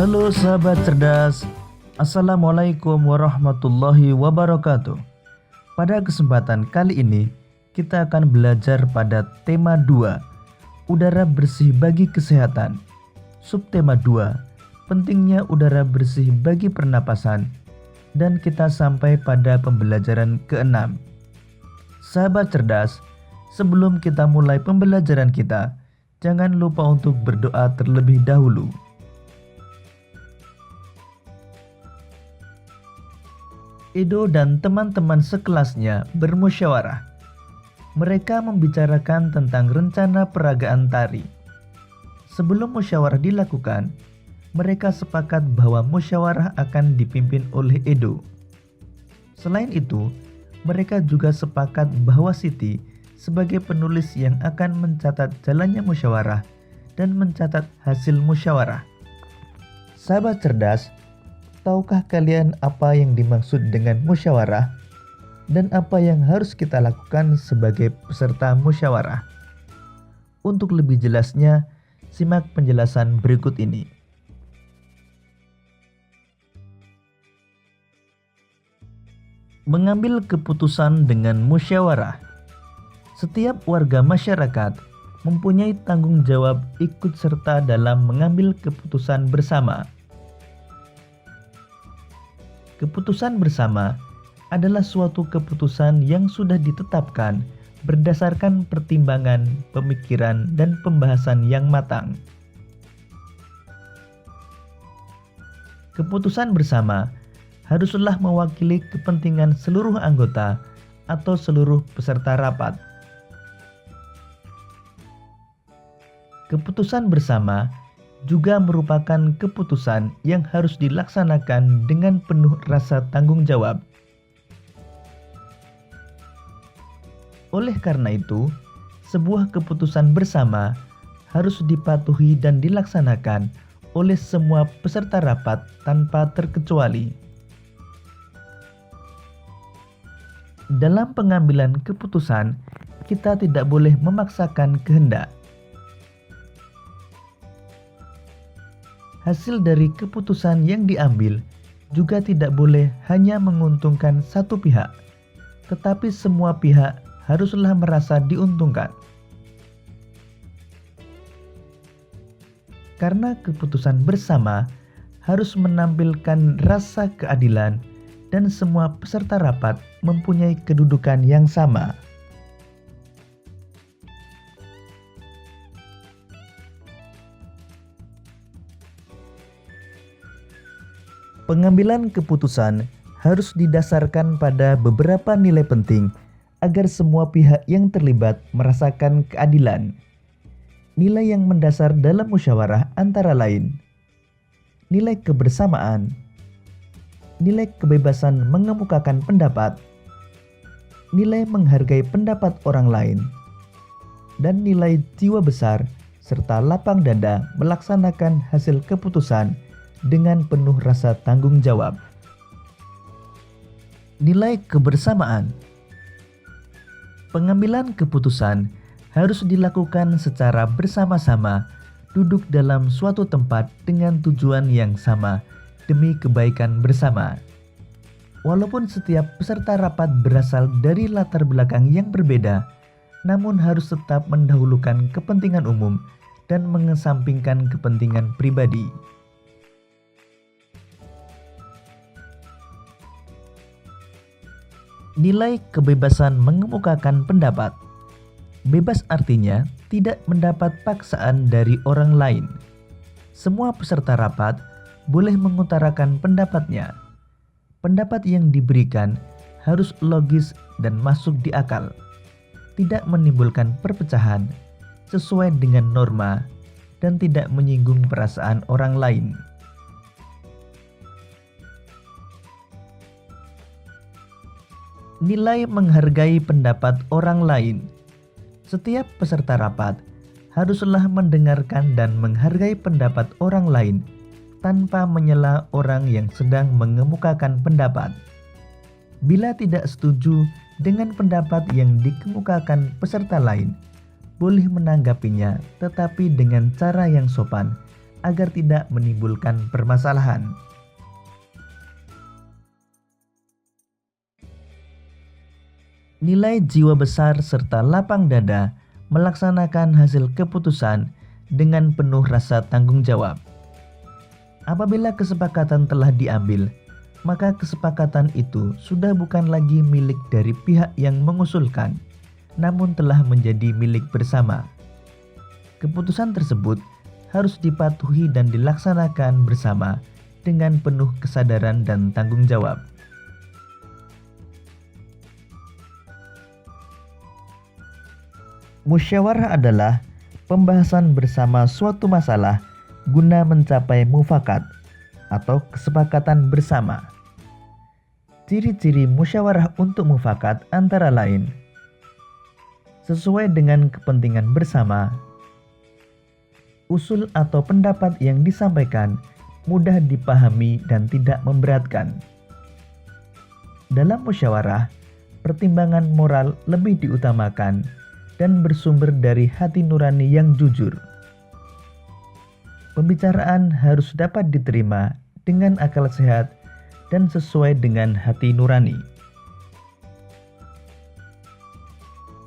Halo sahabat cerdas, Assalamualaikum warahmatullahi wabarakatuh. Pada kesempatan kali ini, kita akan belajar pada tema 2, udara bersih bagi kesehatan. Subtema 2, pentingnya udara bersih bagi pernapasan. Dan kita sampai pada pembelajaran ke-6. Sahabat cerdas, sebelum kita mulai pembelajaran kita, jangan lupa untuk berdoa terlebih dahulu. Edo dan teman-teman sekelasnya bermusyawarah. Mereka membicarakan tentang rencana peragaan tari. Sebelum musyawarah dilakukan, mereka sepakat bahwa musyawarah akan dipimpin oleh Edo. Selain itu, mereka juga sepakat bahwa Siti sebagai penulis yang akan mencatat jalannya musyawarah dan mencatat hasil musyawarah. Sahabat cerdas, tahukah kalian apa yang dimaksud dengan musyawarah dan apa yang harus kita lakukan sebagai peserta musyawarah? Untuk lebih jelasnya, simak penjelasan berikut ini. Mengambil keputusan dengan musyawarah. Setiap warga masyarakat mempunyai tanggung jawab ikut serta dalam mengambil keputusan bersama. Keputusan bersama adalah suatu keputusan yang sudah ditetapkan berdasarkan pertimbangan, pemikiran, dan pembahasan yang matang. Keputusan bersama haruslah mewakili kepentingan seluruh anggota atau seluruh peserta rapat. Keputusan bersama juga merupakan keputusan yang harus dilaksanakan dengan penuh rasa tanggung jawab. Oleh karena itu, sebuah keputusan bersama harus dipatuhi dan dilaksanakan oleh semua peserta rapat tanpa terkecuali. Dalam pengambilan keputusan, kita tidak boleh memaksakan kehendak. Hasil dari keputusan yang diambil juga tidak boleh hanya menguntungkan satu pihak, tetapi semua pihak haruslah merasa diuntungkan. Karena keputusan bersama harus menampilkan rasa keadilan dan semua peserta rapat mempunyai kedudukan yang sama. Pengambilan keputusan harus didasarkan pada beberapa nilai penting agar semua pihak yang terlibat merasakan keadilan. Nilai yang mendasar dalam musyawarah antara lain: nilai kebersamaan, nilai kebebasan mengemukakan pendapat, nilai menghargai pendapat orang lain, dan nilai jiwa besar serta lapang dada melaksanakan hasil keputusan dengan penuh rasa tanggung jawab. Nilai kebersamaan. Pengambilan keputusan harus dilakukan secara bersama-sama, duduk dalam suatu tempat dengan tujuan yang sama demi kebaikan bersama. Walaupun setiap peserta rapat berasal dari latar belakang yang berbeda, namun harus tetap mendahulukan kepentingan umum dan mengesampingkan kepentingan pribadi. Nilai kebebasan mengemukakan pendapat. Bebas artinya tidak mendapat paksaan dari orang lain. Semua peserta rapat boleh mengutarakan pendapatnya. Pendapat yang diberikan harus logis dan masuk di akal, tidak menimbulkan perpecahan, sesuai dengan norma, dan tidak menyinggung perasaan orang lain. Nilai menghargai pendapat orang lain. Setiap peserta rapat haruslah mendengarkan dan menghargai pendapat orang lain tanpa menyela orang yang sedang mengemukakan pendapat. Bila tidak setuju dengan pendapat yang dikemukakan peserta lain, boleh menanggapinya tetapi dengan cara yang sopan agar tidak menimbulkan permasalahan. Nilai jiwa besar serta lapang dada melaksanakan hasil keputusan dengan penuh rasa tanggung jawab. Apabila kesepakatan telah diambil, maka kesepakatan itu sudah bukan lagi milik dari pihak yang mengusulkan, namun telah menjadi milik bersama. Keputusan tersebut harus dipatuhi dan dilaksanakan bersama dengan penuh kesadaran dan tanggung jawab. Musyawarah adalah pembahasan bersama suatu masalah guna mencapai mufakat atau kesepakatan bersama. Ciri-ciri musyawarah untuk mufakat antara lain: sesuai dengan kepentingan bersama, usul atau pendapat yang disampaikan mudah dipahami dan tidak memberatkan. Dalam musyawarah, pertimbangan moral lebih diutamakan dan bersumber dari hati nurani yang jujur. Pembicaraan harus dapat diterima dengan akal sehat dan sesuai dengan hati nurani.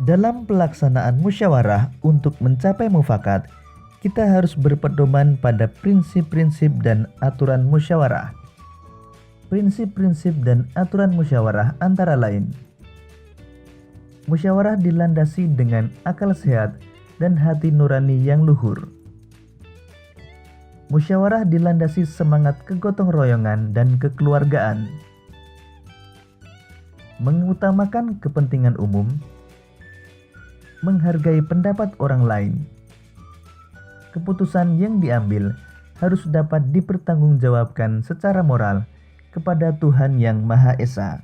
Dalam pelaksanaan musyawarah untuk mencapai mufakat, kita harus berpedoman pada prinsip-prinsip dan aturan musyawarah. Prinsip-prinsip dan aturan musyawarah antara lain: musyawarah dilandasi dengan akal sehat dan hati nurani yang luhur. Musyawarah dilandasi semangat kegotong royongan dan kekeluargaan. Mengutamakan kepentingan umum. Menghargai pendapat orang lain. Keputusan yang diambil harus dapat dipertanggungjawabkan secara moral kepada Tuhan Yang Maha Esa.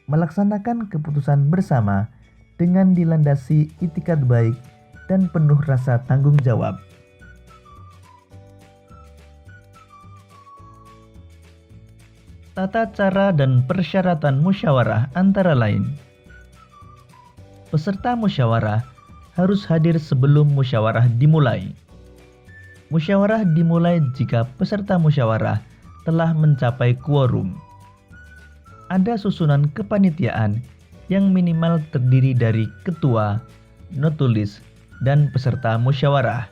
Melaksanakan keputusan bersama dengan dilandasi itikat baik dan penuh rasa tanggung jawab. Tata cara dan persyaratan musyawarah antara lain: peserta musyawarah harus hadir sebelum musyawarah dimulai. Musyawarah dimulai jika peserta musyawarah telah mencapai quorum. Ada susunan kepanitiaan yang minimal terdiri dari ketua, notulis, dan peserta musyawarah.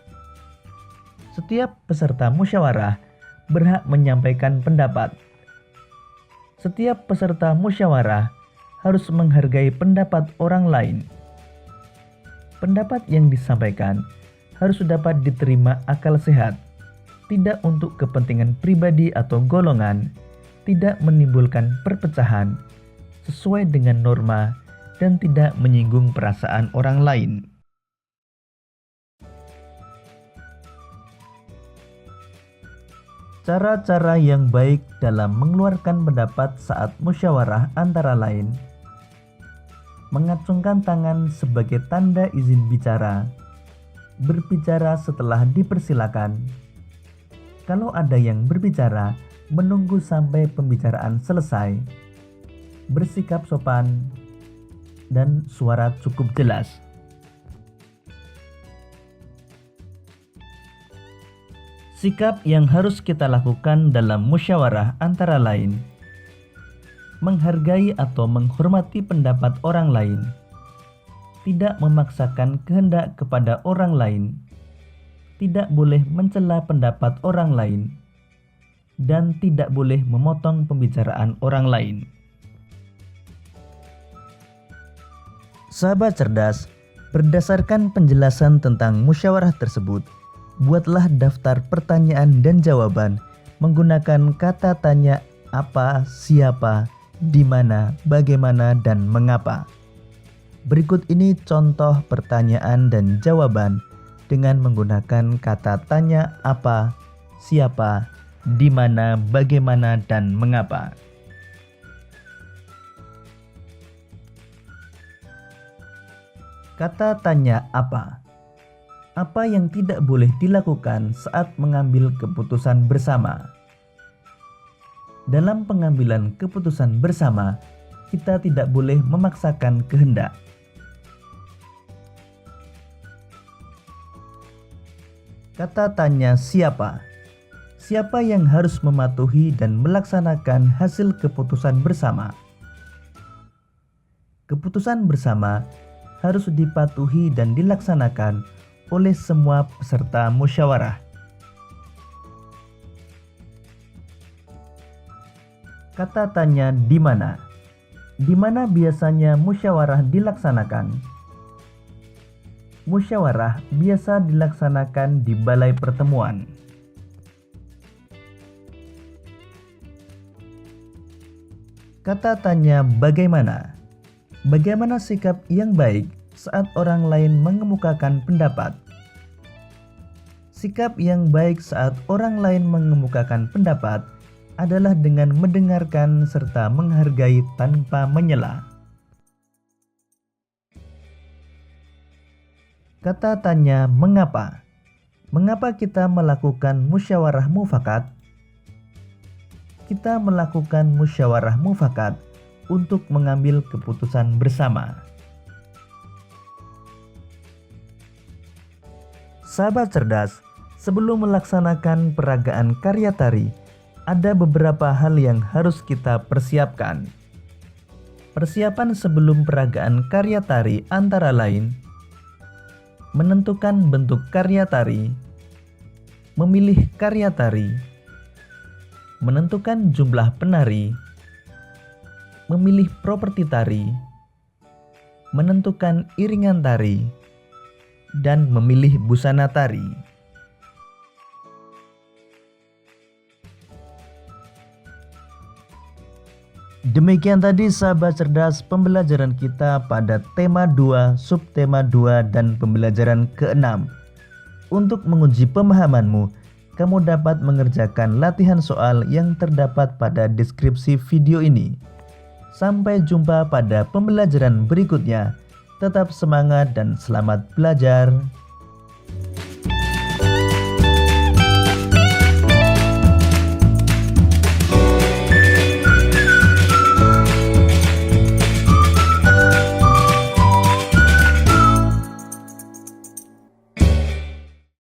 Setiap peserta musyawarah berhak menyampaikan pendapat. Setiap peserta musyawarah harus menghargai pendapat orang lain. Pendapat yang disampaikan harus dapat diterima akal sehat, tidak untuk kepentingan pribadi atau golongan, tidak menimbulkan perpecahan, sesuai dengan norma, dan tidak menyinggung perasaan orang lain. Cara-cara yang baik dalam mengeluarkan pendapat saat musyawarah antara lain: mengacungkan tangan sebagai tanda izin bicara, berbicara setelah dipersilakan. Kalau ada yang berbicara, menunggu sampai pembicaraan selesai, bersikap sopan, dan suara cukup jelas. Sikap yang harus kita lakukan dalam musyawarah antara lain: menghargai atau menghormati pendapat orang lain, tidak memaksakan kehendak kepada orang lain, tidak boleh mencela pendapat orang lain, dan tidak boleh memotong pembicaraan orang lain. Sahabat cerdas, berdasarkan penjelasan tentang musyawarah tersebut, buatlah daftar pertanyaan dan jawaban menggunakan kata tanya apa, siapa, di mana, bagaimana, dan mengapa. Berikut ini contoh pertanyaan dan jawaban dengan menggunakan kata tanya apa, siapa, di mana, bagaimana, dan mengapa. Kata tanya apa? Apa yang tidak boleh dilakukan saat mengambil keputusan bersama? Dalam pengambilan keputusan bersama, kita tidak boleh memaksakan kehendak. Kata tanya siapa? Siapa yang harus mematuhi dan melaksanakan hasil keputusan bersama? Keputusan bersama harus dipatuhi dan dilaksanakan oleh semua peserta musyawarah. Kata tanya di mana? Di mana biasanya musyawarah dilaksanakan? Musyawarah biasa dilaksanakan di balai pertemuan. Kata tanya bagaimana? Bagaimana sikap yang baik saat orang lain mengemukakan pendapat? Sikap yang baik saat orang lain mengemukakan pendapat adalah dengan mendengarkan serta menghargai tanpa menyela. Kata tanya mengapa? Mengapa kita melakukan musyawarah mufakat? Kita melakukan musyawarah mufakat untuk mengambil keputusan bersama. Sahabat cerdas, sebelum melaksanakan peragaan karya tari, ada beberapa hal yang harus kita persiapkan. Persiapan sebelum peragaan karya tari antara lain menentukan bentuk karya tari, memilih karya tari, menentukan jumlah penari, memilih properti tari, menentukan iringan tari, dan memilih busana tari. Demikian tadi sahabat cerdas pembelajaran kita pada tema 2, subtema 2, dan pembelajaran ke-6. Untuk menguji pemahamanmu, kamu dapat mengerjakan latihan soal yang terdapat pada deskripsi video ini. Sampai jumpa pada pembelajaran berikutnya. Tetap semangat dan selamat belajar.